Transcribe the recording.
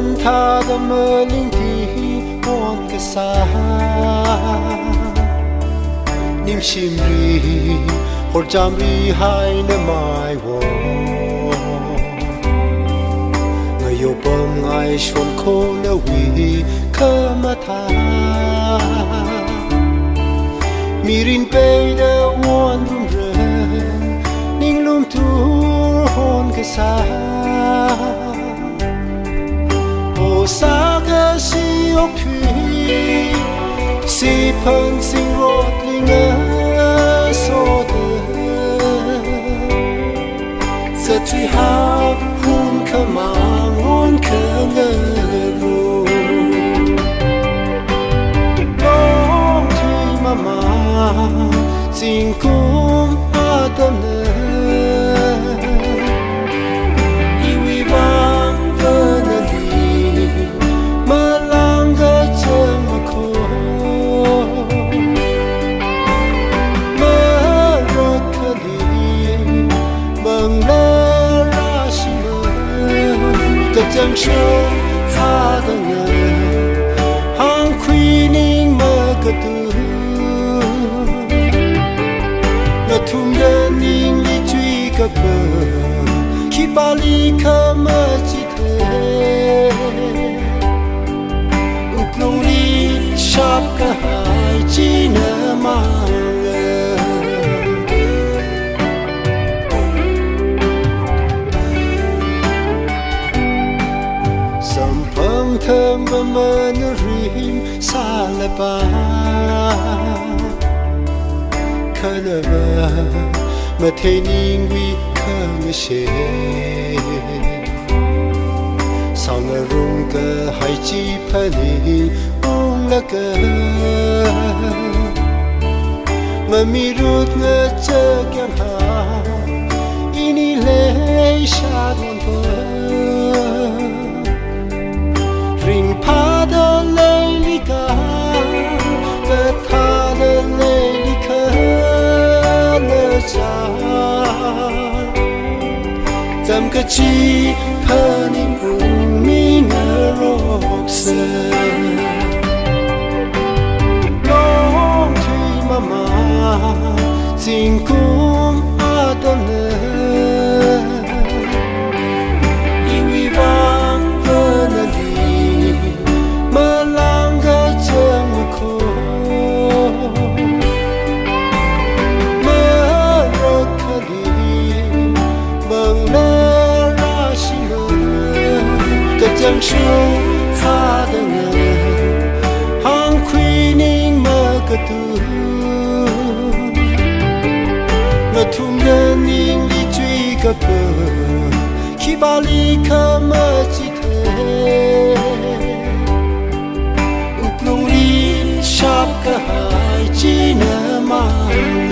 Muôn tha da mơ linh thì muôn cái xa Nim shim ri hor jam ri hai na mai wo Ngay yo bom ngai shon ko na wi ka ma tha Mirin pe da won rum re ning lum tu hon cái xa Sa ga si ok thủy si phăng sinh rót linh á so de sa thủy ha hun khơ mang hun khơ ngơ ru long thủy mama xin cung a tâm nơ iwi vang vơ nơ Chẳng cho tha da ngờ hang quy ninh mơ cơ tư Nó thum đơn ninh li truy cơ bờ Khi ba ly khơ mơ chỉ thế Úc lông ly sắp cả hai chỉ nở mang thơm và mơ nó rìm xa là ba khơi nở vờ mà thấy ninh quy khơi ngơ xế sao ngờ rung cơ hay chi phá lì uống là cơ mà mi rút ngơ chơ kém hà ini lê xa đoàn vờ Ring pa da lê li ca Cơ tha da lê li khơ nơ cha Dâm cơ chi phơ ninh cùng mi nơ rốc sơ Long thủy mama Xin cung a tâm nơ Iwi vang vơ nơ Chẳng cho tha da ngờ hang quy ninh mơ cơ tư Nó thum đơn ninh li truy cơ bờ Khi ba ly khơ mơ chỉ thế Úc lông ly sắp cả hai chỉ nở mang